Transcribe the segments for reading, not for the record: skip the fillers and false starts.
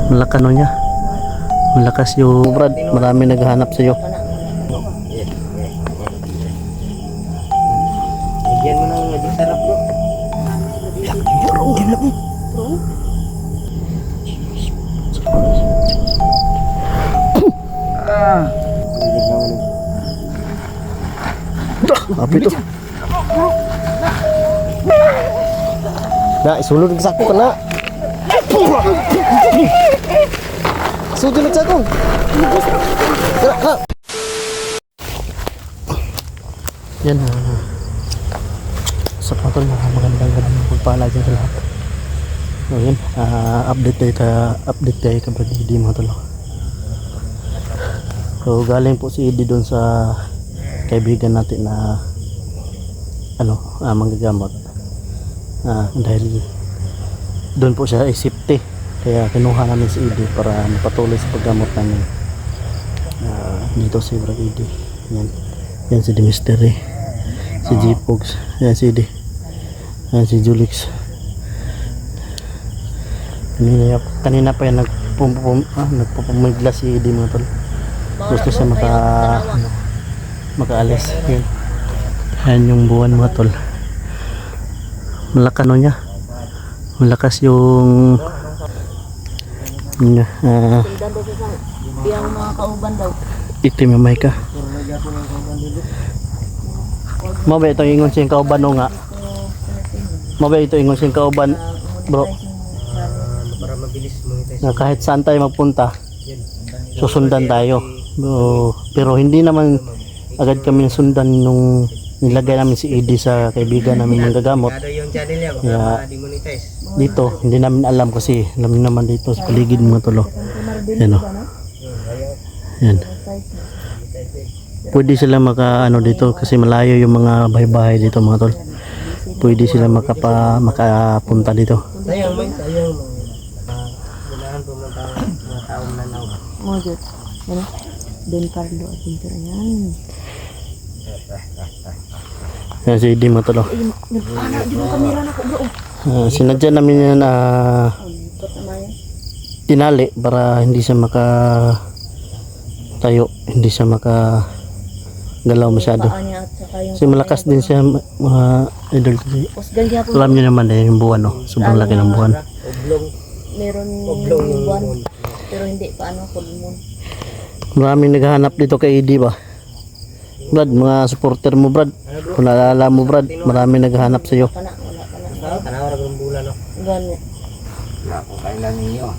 Malakas ano niya. Malakas yung Brad. Marami naghahanap sa iyo. Bigyan mo ng magic sarap bro. Gila mo. Apa itu? Nah, isulod sa ako kana. Sudin sa ako. Yan sa patol na magandang pagpala dyan sa lahat. So yun, update tayo kapag hindi mga tolo. So galing po si Eddie doon sa kaibigan natin na manggagamot. Dahil doon po siya safety, kaya kinuha namin si Eddie para mapatuloy sa paggamot namin. Dito si Brad Eddie. Yan si Mystery, si G-Pogs, yan si Eddie, yan si Julix. Kanina pa yan nagpupumigla si Eddie mga tol. Gusto siya makaalis. Yan yung buwan mga tol. Malakas niya. Malakas yung yang mga kauban daw. Itim yung mic ka. Mabay ito ingon siyang kauban o nga. Mabay ito ingon siyang kauban bro. Para mabilis mo ito. Na kahit saan tayo magpunta, susundan tayo. Pero hindi naman agad kami sundan nung nilagay namin si Eddie sa kaibigan namin ng gagamot. Yung channel niya, Kaya demonetize. dito hindi namin alam kasi alam niyo naman dito sa paligid mga tolo. Yan o. Yan. Pwede sila dito kasi malayo yung mga bahay-bahay dito mga tol. Pwede sila makapunta dito. Sayang gunahan po mga taong nanaw. Mo jud. Ano? Don Carlo Adventure yan. Yan si Eddie mga tolo. Nagpana di mo kamera na ko bro. Sinadya namin yan tinali para hindi siya tayo, hindi siya galaw masyado. Kasi malakas din siya mga idol kasi. Alam niyo naman yung buwan no, sobrang laki ng buwan. Meron buwan pero hindi pa full moon. Maraming naghahanap dito kay Eddie ba? Brad, mga supporter mo Brad. Kung naalala mo Brad, maraming naghahanap sa iyo. Wala. Kanawar ng bulan no. Gani. Wala ko kailan ninyo.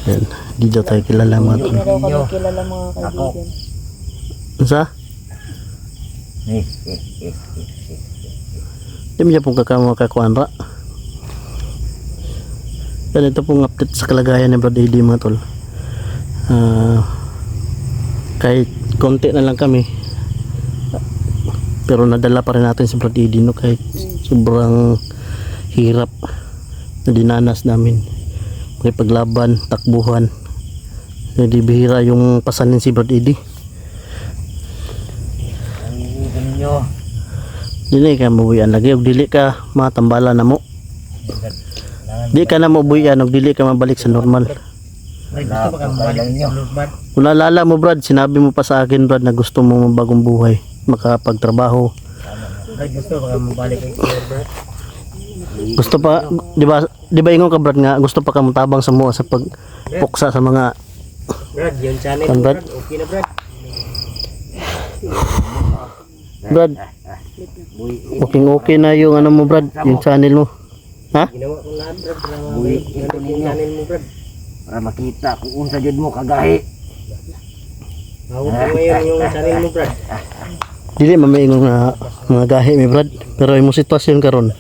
Yan, di daw tayo kilala mga tol. Hindi daw kami kilala mga kaibigan. Sa? Di mo siya pong kakakuan ra. Yan, ito pong update sa kalagayan ni Brad Eddie mga tol. Kahit konti na lang kami, pero nadala pa rin natin si Brad Eddie no, kahit sobrang hirap na dinanas namin. May paglaban, takbuhan. Hindi bihira yung pasanin si Brad Eddie. Dili ka mabuyan lagi og dili ka matambala na mo. Di ka na mabuyan og dili ka mabalik sa normal. Ay, gusto ba kang balik sa lubad? Kung naalala mo Brad, sinabi mo pa sa akin Brad na gusto mo mabagong buhay, makapagtrabaho. Ay, gusto ba kang balik sa lubad? Gusto pa, di ba ingon ka Brad nga, gusto pa ka matabang sa mo sa pagpuksa sa mga Brad, yung channel Kan, mo Brad? Brad, okay na Brad. Brad, okay na yung mo Brad, yung channel mo. Ha? Ginawa ko lahat Brad, para yung channel mo Brad. Para makita kung unsa jud mo kagahi. Hawak ko ngayon yung channel mo Brad. Dili mamaingon nga mga gahi mi Brad, pero imong sitwasyon karon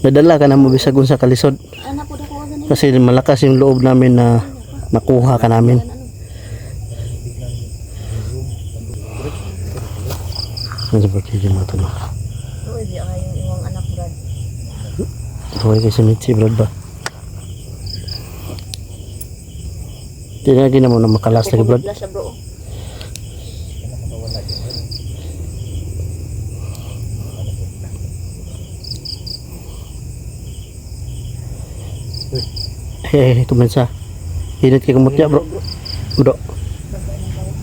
nadala ka na mo bisag unsa kalisod. Anak ko dako gani. Kasi malakas yung loob namin na nakuha ka namin. Ano ba kaya mo to? Uy, di ay yung imong anak Brad. Huwag kasi Mitzi Brad ba? Tinagin na mo na makalas lagi Brad. Bigla siya bro. Ay, kumensa. Init kay kumutya bro. Bro.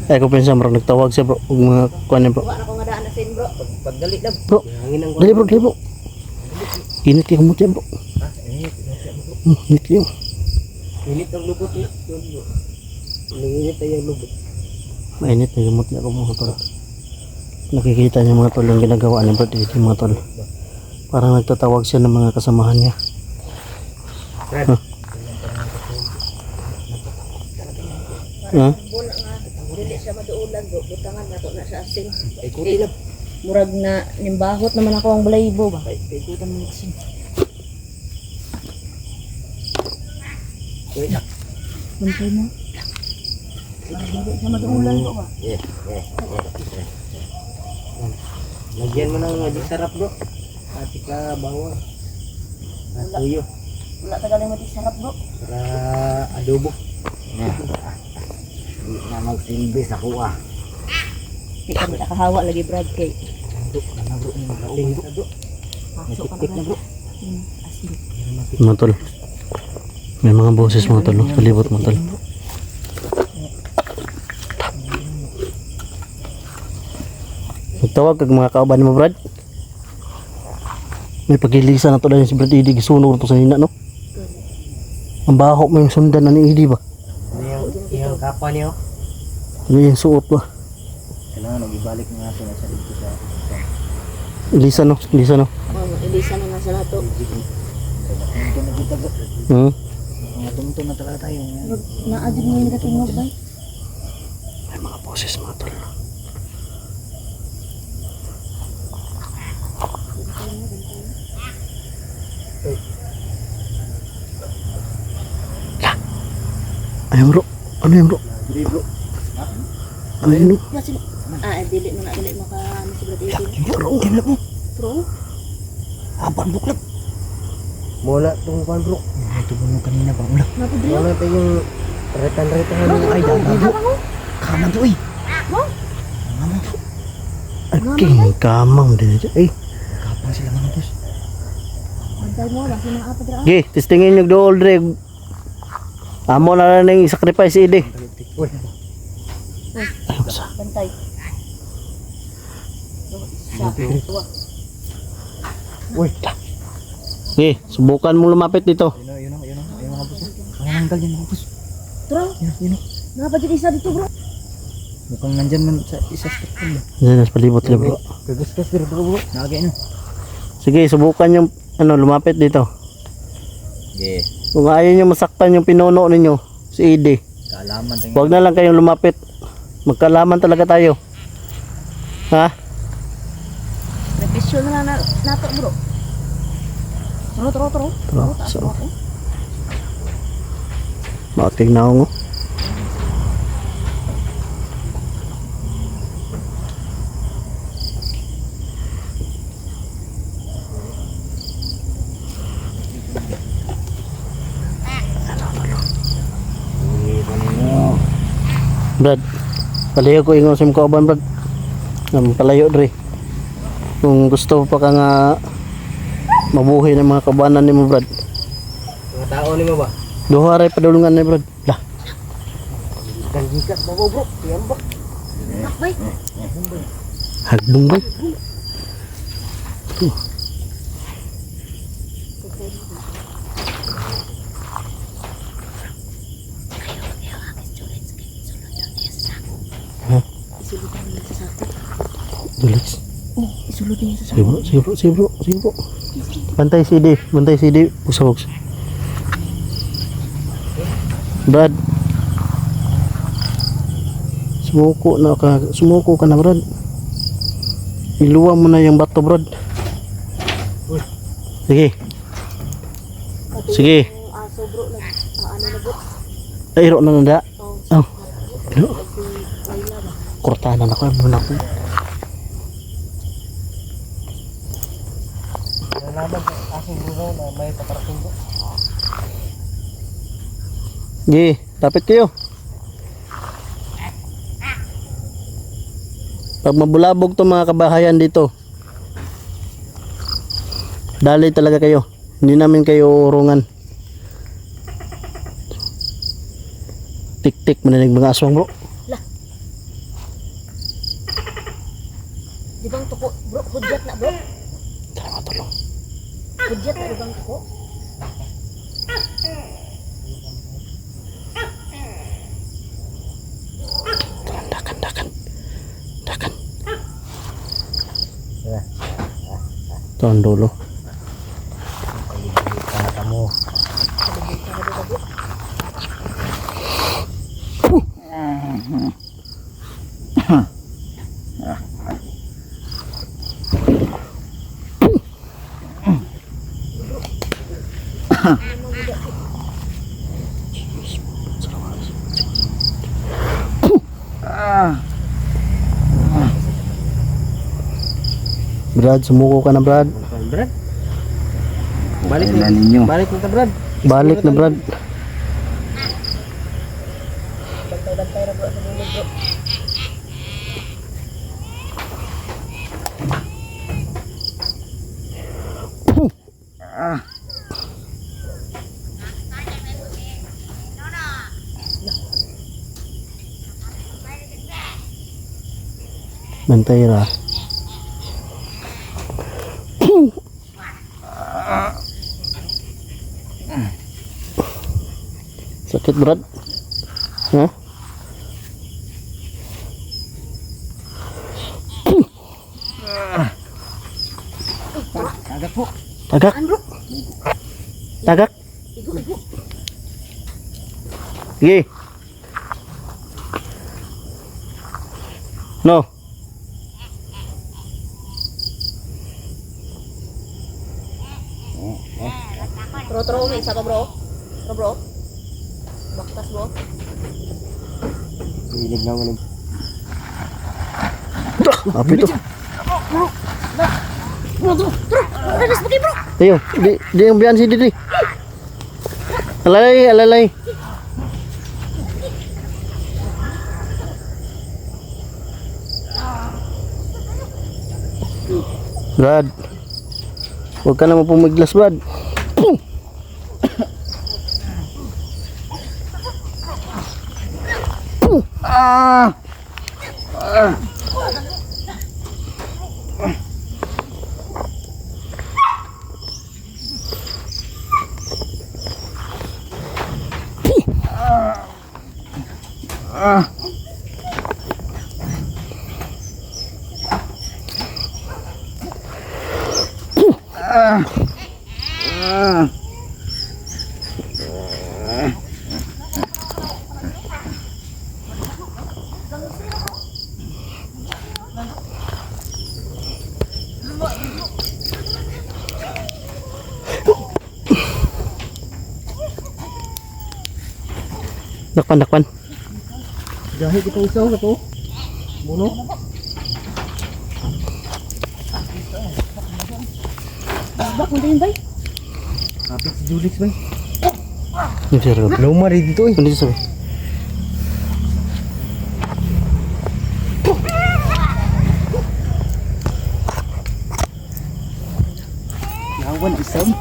Ay, kumensa bro. Nagtawag siya bro. Huwag mga kuhanin bro. Wala na ko nga daan na sin bro. Pagdali lang. Bro. Hangin ang Dali bro, dali bro. Init kay kumutya bro. Init kayo. init ang lubot na. Init ay ang lubot. Mainit na kumutya ko mga tol. Nakikita niya mga tol yung ginagawa ni Brad Eddie mga tol. Parang nagtatawag siya ng mga kasamahan niya. Brad. Ha? Bola nga. Dili siya maduulan bro. Butangan na to na sa asin. Ay kuti lang. Murag na nimbahot naman ako ang balaybo ba. Ay kutan mo kasi. Bantay mo. Dili siya maduulan bro ba. Lagyan mo ng magic sarap bro. Pati ka bawang. At tuyo. Wala tagaling mati sarap bro. Para adobo. Hindi na magsilbi sa kuha. Di kami nakahawa lagi Brad kay. Ating bro. Pasok ka na bro. Asin. Mga tol. May mga boses mga tol. No? Palibot mga tol. Magtawag kag mga kauban mo Brad. May pagilisan na to dahil si Brad Eddie. Gisunod to sa nina no. Ang baho mo yung sundan na ni Eddie ba? Ano yung kapa niyo? Ano yung suot ba? Kailangan ibalik nga natin sa dito sa Ilisa no. Ilisa no. Ilisa na nga sa lato. Hmm? mga tumto na talaga tayo. Naadid mo yung katungog ba? May mga boses mga tol. Ayun bro. Ano yan bro? Hindi bro. Ano yan bro? Dili mo na dili mo ka ano si Brad Eddie. Bro, ang kimlap mo. Bro, Aban buklap. Mula itong pan bro. Ito mo kanina ba? Wala. napudriyo. Mula ito yung retan-retan ng Ay, idol. dami. Kaman to eh. Aking kamang din. Ay. Kapang sila mga boss. Bantay mo lang sino apa dira. Okay, testingin nyo dool dre. Amo na lang yung sacrifice si Eddie. Uy, Ayun sa. Bantay. Sa tuwa. uy. Okay, subukan mong lumapit dito. Yun mga boss. Mga nanggal yan mga boss. Bro, Yun. napajud isa dito bro. Mukhang nandyan man sa isa step ko ba. Yan, nas palibot lang bro. Kagaskas pero bro bro. Nakagay no. Sige, subukan yung lumapit dito. Yeah. Kung ayaw nyo masaktan yung pinuno ninyo, si Eddie, Kaalaman tayo. huwag na lang kayong lumapit. Magkalaman talaga tayo. Ha? Revision na lang nato bro. Tro. Tro, so. Bakit na ako? Brad, palayo ko ingon sa mga kauban Brad. Palayo dre. Kung gusto pa ka nga mabuhay ng mga kabanan ni mo Brad. Mga tao ni mo ba? Duha ray padulungan ni Brad. Lah, Gangikat bro bro. Yan ba? Nakbay. hagbong ba? Isulutan niya sa sako. Relax. Isulutan niya sa Sige bro, sige bro, sige bro, sige bro. Bantay si Dave, bantay si Dave. Bugs. Brad. Sumuko ka na Brad. Iluwa mo na yung bato Brad. Sige. Sige. Yung aso bro ano na bro. Ay, iro na nanda. Oh. Oh. Ano? Si Layla ba? Kortahan na ako, muna ko. Nalaman sa aking bro na may paparating bro. Sige, tapit kayo. Pag mabulabog to mga kabahayan dito, dali talaga kayo. Hindi namin kayo urungan. Tik-tik maninig mga aswang bro. Di bang tuko, bro? Hudyat na, bro? Tara matulong. Hudyat na, di bang tuko? Dakan. Tara. Ito ang dulo. Kata mo. Brad, sumuko ka na Brad. Brad. Balik Kailan na ninyo? Balik na ta, Brad. Balik na Brad. Bantay-bantay na, bro, sa dulo, bro. Bantay ra. Sakit Brad. Ha? Agak po. Tagak. An, bro? Tagak. Igo. Sige. No. Tro, may isa pa, bro. Tro, bro. Baktas, bro. Hilig na ako. Apa itu? Alas, bagay, bro. Ayo, di yang bian sini di. Alalay. Brad. Huwag ka naman pumiglas, Brad. Dakpan. Dahil kita usaw ka to. Buno. Bak, mo din, bay. Kapit si Julix ba? Ini sir. Luma rin dito eh. Ini sir. Nawan isam.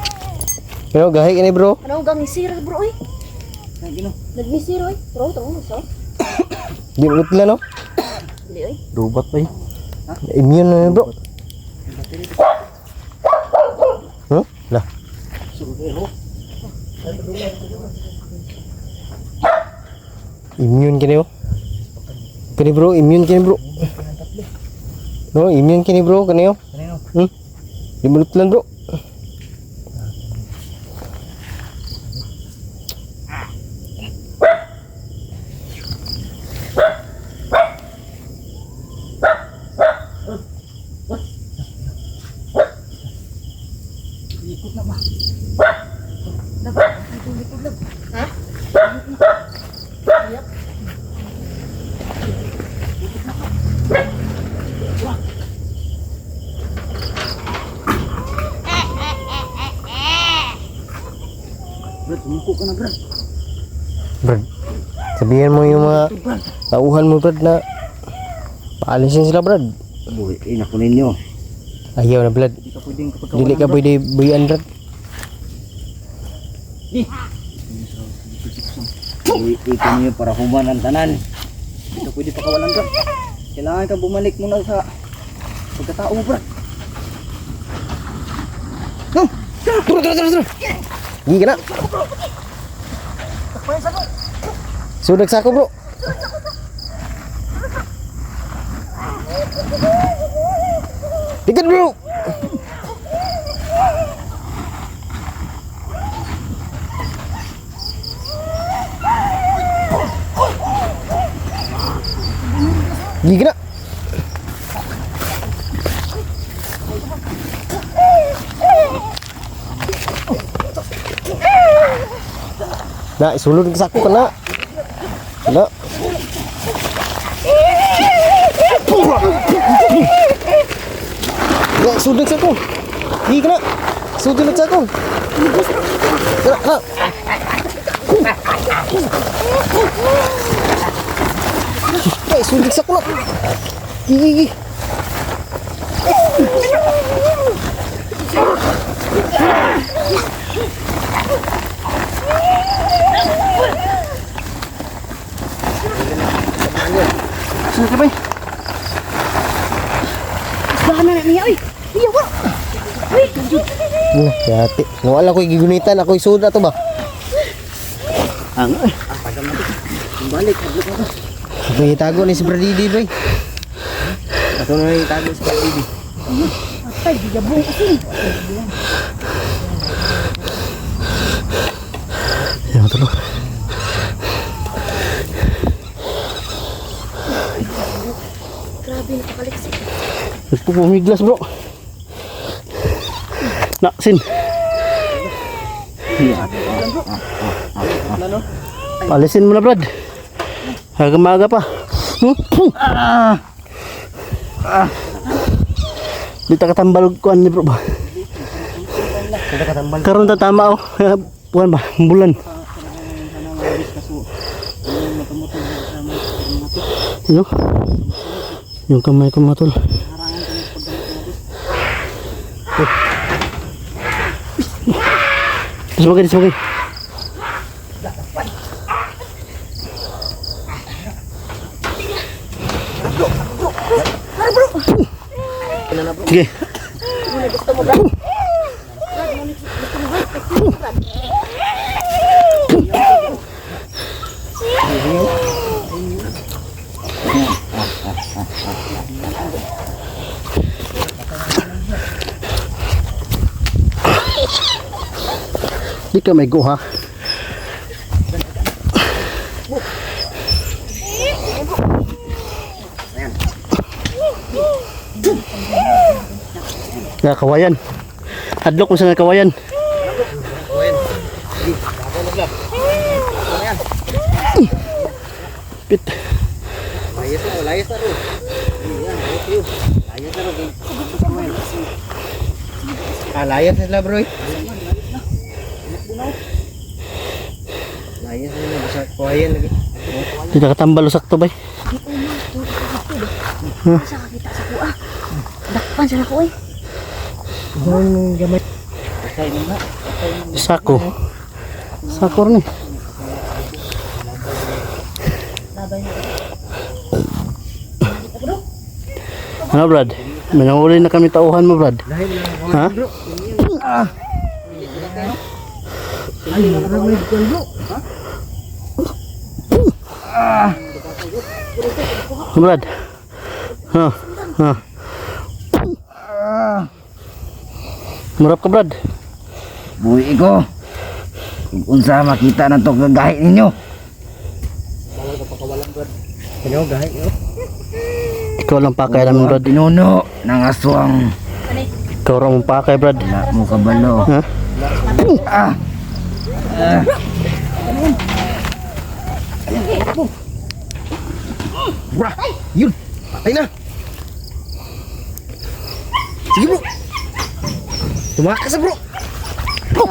Pero gahi ini bro. Ano, gang misir, bro, eh. Nagino. Nagmisir, eh. Tro, so. Di ulit lang no. Dili, eh. Rubat pa Immune na bro. Huh? Lah. Immune kini oh. Kini bro, immune kini bro. No, immune kini bro kini oh. Kanino? Di mulut lang bro. Brad, tumuko ka na, Brad. Brad, sabihin mo yung mga tauhan mo Brad na paalisin sila Brad. Boy, nakunin nyo. Ayaw na Brad. Hindi ka pwedeng kapag Dili ka pwede buyan Brad. Ikon niyo para human ang tanan. Ito pwede pakawalan bro. Kailangan ka bumalik muna sa pagkatao mo bro. No! Turo! Hindi ka na. Sudag sa ako bro. Tiket bro. Hindi ka na. Na, isulod ka sa ako ka na. Na. Na, isulod sa ako. Hindi ka na. Isulod sa ako. Na. Ay, sulit sa kulak. Gigi. Sulit ka ba? Bahan na niya, oy. Iya, wa. Yati. Wala ko gigunitan. Ako isud na to ba? Ang Balik. may itago ni si Bradidi boy. Ito na yung tago sa baby. Atay, gigabong kasi. Yan tulo. Grabe, nakakaliksik. Gusto ko humiglas bro. Na, sin. Palisin mo na Brad. Maga pa. Di ta katambal kuan ni bro ba. Karon ta tama oh. Buwan ba? Bulan. Ano? Yung kamay ko matol. Semagay. Sige. Muna gusto mo, Brad? Di ka may go ha. Nga kawayan. Hadlok mo sa nga kawayan. Pit. Layas na ro. Layas sila bro. Layas na bisa kuhayan lagi. Di na katambal sakto bay. Sa kakita sa kuha. Dakpan sa ko, eh. Gamay. Sako. Sakor ni. Labay na. Ano Brad? Manahuli na kami tauhan mo Brad. Ha? Brad. Ha. Murap ka Brad. Buhi ko. Unsa makita na to kagahi ninyo. Kanya gahi yo. Ikaw lang pakay namin Brad. Pinuno ng aswang. Ikaw lang mong pakay Brad. Wala mo kabalo. Ha? Bra, yun. Patay na. Sige bro. Tumakas bro. Go.